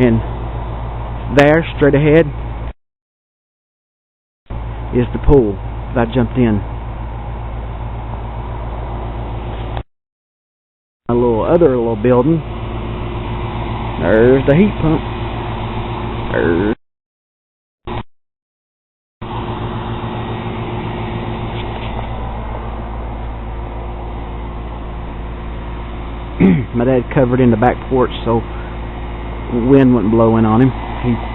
And there, straight ahead, is the pool that I jumped in. A other little building. There's the heat pump. There's my dad covered in the back porch so the wind wouldn't blow in on him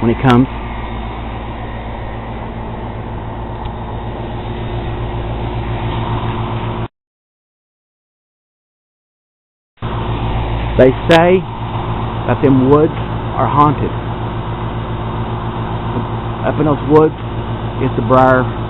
when he comes. They say that them woods are haunted. Up in those woods is the Briar